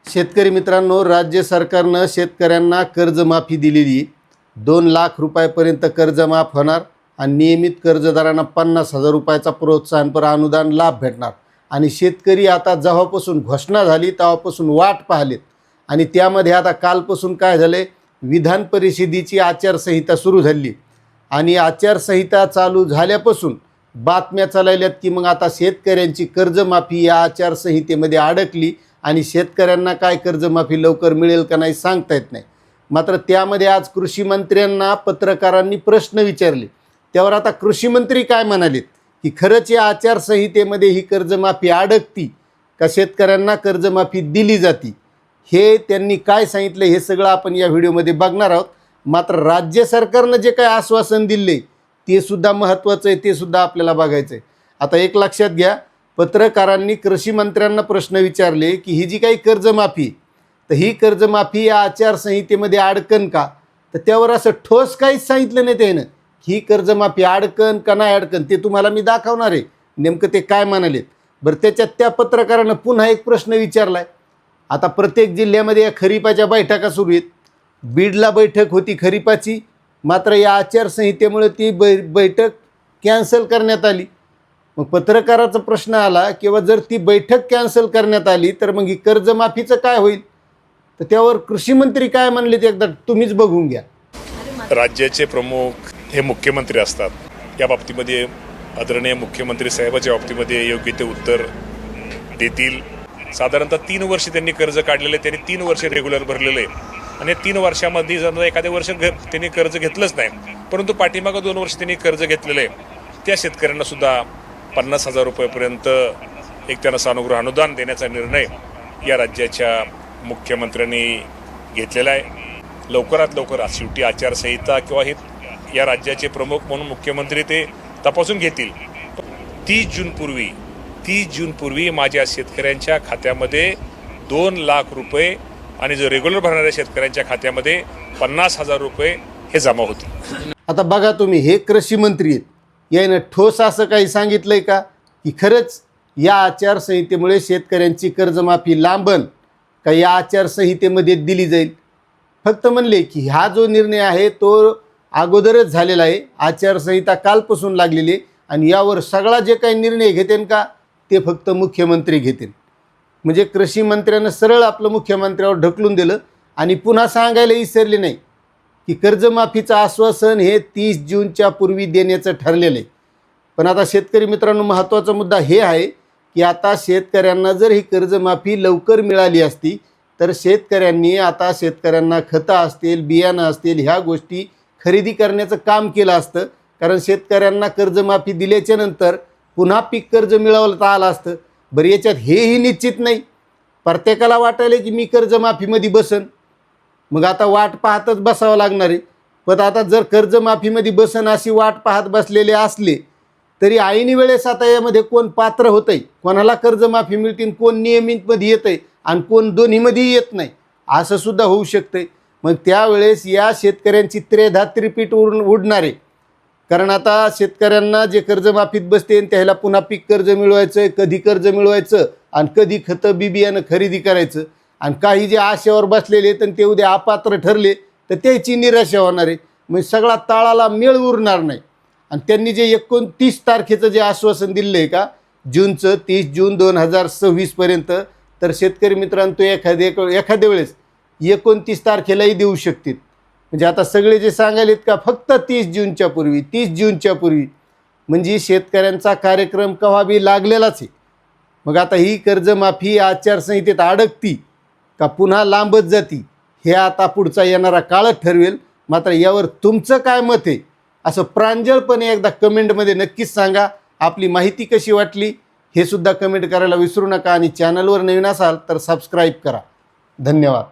शेतकरी मित्रांनो, राज्य सरकारनं शेतकऱ्यांना कर्जमाफी दिलेली 2 लाख रुपयापर्यंत कर्ज माफ होणार आणि नियमित कर्जदारांना 50,000 रुपयाचा प्रोत्साहनपर अनुदान लाभ भेटणार. आणि शेतकरी आता जेव्हापासून घोषणा झाली तेव्हापासून वाट पाहिलेत. आणि त्यामध्ये आता कालपासून काय झाले, विधान परिषदेची आचारसंहिता सुरू झाली आणि आचारसंहिता चालू झाल्यापासून बातम्या चालल्यात की मग आता शेतकऱ्यांची कर्जमाफी या आचारसंहितेमध्ये अडकली आणि शेतकऱ्यांना काय कर्जमाफी लवकर मिळेल का नाही सांगता येत नाही. मात्र त्यामध्ये आज कृषी मंत्र्यांना पत्रकारांनी प्रश्न विचारले. त्यावर आता कृषी मंत्री काय म्हणालेत की खरंच या आचारसंहितेमध्ये ही कर्जमाफी अडकती का शेतकऱ्यांना कर्जमाफी दिली जाती, हे त्यांनी काय सांगितलं हे सगळं आपण या व्हिडिओमध्ये बघणार आहोत. मात्र राज्य सरकारनं जे काही आश्वासन दिले ते सुद्धा महत्त्वाचं आहे, ते सुद्धा आपल्याला बघायचं आहे. आता एक लक्षात घ्या, पत्रकारांनी कृषी मंत्र्यांना प्रश्न विचारले की ही जी काही कर्जमाफी तर ही कर्जमाफी या आचारसंहितेमध्ये अडकन का, तर त्यावर असं ठोस काहीच सांगितलं नाही त्यानं. ही कर्जमाफी अडकन का नाही अडकन ते तुम्हाला मी दाखवणार आहे नेमकं ते काय म्हणालेत. बरं, त्याच्यात त्या पत्रकारानं पुन्हा एक प्रश्न विचारला आहे. आता प्रत्येक जिल्ह्यामध्ये या खरीपाच्या बैठका सुरू आहेत. बीडला बैठक होती खरीपाची, मात्र या आचारसंहितेमुळे ती बैठक कॅन्सल करण्यात आली. मग पत्रकाराचा प्रश्न आला किंवा जर ती बैठक कॅन्सल करण्यात आली तर मग ही कर्जमाफीचं काय होईल, तर त्यावर कृषी मंत्री काय म्हणले ते एकदा तुम्हीच बघून घ्या. राज्याचे प्रमुख हे मुख्यमंत्री असतात. या बाबतीमध्ये आदरणीय मुख्यमंत्री साहेबाच्या बाबतीमध्ये योग्य ते उत्तर देतील. साधारणतः 3 वर्ष त्यांनी कर्ज काढलेले, त्यांनी 3 वर्ष रेग्युलर भरलेले आणि 3 वर्षामध्ये जर एखाद्या वर्ष त्यांनी कर्ज घेतलंच नाही, परंतु पाठीमागं 2 वर्ष त्यांनी कर्ज घेतलेले त्या शेतकऱ्यांना सुद्धा 50,000 रुपयेपर्यंत एक त्यांना सानुग्रह अनुदान देण्याचा निर्णय या राज्याच्या मुख्यमंत्र्यांनी घेतलेला आहे. लवकरात लवकर शेवटी आचारसंहिता किंवा हे या राज्याचे प्रमुख म्हणून मुख्यमंत्री ते तपासून घेतील. 30 जूनपूर्वी माझ्या शेतकऱ्यांच्या खात्यामध्ये 2 लाख रुपये आणि जो रेग्युलर भरणाऱ्या शेतकऱ्यांच्या खात्यामध्ये 50,000 रुपये हे जमा होतील. आता बघा तुम्ही, हे कृषी मंत्री आहेत, यानं ठोस असं काही सांगितलंय का की खरंच या आचारसंहितेमुळे शेतकऱ्यांची कर्जमाफी लांबन का या आचारसंहितेमध्ये दिली जाईल. फक्त म्हणले की हा जो निर्णय आहे तो अगोदरच झालेला आहे, आचारसंहिता कालपासून लागलेली आहे आणि यावर सगळा जे काही निर्णय घेतील का ते फक्त मुख्यमंत्री घेतील. म्हणजे कृषी मंत्र्यानं सरळ आपलं मुख्यमंत्र्यावर ढकलून दिलं आणि पुन्हा सांगायला विसरले नाही की कर्जमाफीचं आश्वासन हे 30 जूनच्या पूर्वी देण्याचं ठरलेलं आहे. पण आता शेतकरी मित्रांनो, महत्त्वाचा मुद्दा हे आहे की आता शेतकऱ्यांना जर ही कर्जमाफी लवकर मिळाली असती तर शेतकऱ्यांना खतं असतील, बियाणं असतील, ह्या गोष्टी खरेदी करण्याचं काम केलं असतं. कारण शेतकऱ्यांना कर्जमाफी दिल्याच्या नंतर पुन्हा पीक कर्ज मिळवता आलं असतं. बरं, याच्यात हेही निश्चित नाही. प्रत्येकाला वाटायला की मी कर्जमाफीमध्ये बसन, मग आता वाट पाहतच बसावं लागणार आहे. पण आता जर कर्जमाफीमध्ये बसन अशी वाट पाहत बसलेले असले तरी ऐन वेळेस आता यामध्ये कोण पात्र होतं आहे, कोणाला कर्जमाफी मिळतील, कोण नियमितमध्ये येतं आहे आणि कोण दोन्हीमध्ये येत नाही, असं सुद्धा होऊ शकतं. मग त्यावेळेस या शेतकऱ्यांची त्रेधा त्रिपीठ उडणार आहे. कारण आता शेतकऱ्यांना जे कर्जमाफीत बसते त्याला पुन्हा पीक कर्ज मिळवायचं, कधी कर्ज मिळवायचं आणि कधी खतं बिबियानं खरेदी करायचं. आणि काही जे आशेवर बसलेले तर ते उद्या अपात्र ठरले तर त्याची निराशा होणार आहे. मग सगळा ताळाला मेळ उरणार नाही. आणि त्यांनी जे 29 तारखेचं जे आश्वासन दिलं आहे का जूनचं, 30 जून 2026पर्यंत, तर शेतकरी मित्रांनो तो एखाद्या वेळेस 29 तारखेलाही देऊ शकतील. म्हणजे आता सगळे जे सांगायलेत का फक्त 30 जूनच्या पूर्वी म्हणजे शेतकऱ्यांचा कार्यक्रम केव्हा बी लागलेलाच आहे. मग आता ही कर्जमाफी आचारसंहितेत अडकती का पुन्हा लांबत जाती हे आता पुढचा येणारा काळच ठरवेल. मात्र यावर तुमचं काय मत आहे असं प्रांजळपणे एकदा कमेंटमध्ये नक्कीच सांगा. आपली माहिती कशी वाटली हे सुद्धा कमेंट करायला विसरू नका आणि चॅनलवर नवीन असाल तर सबस्क्राईब करा. धन्यवाद.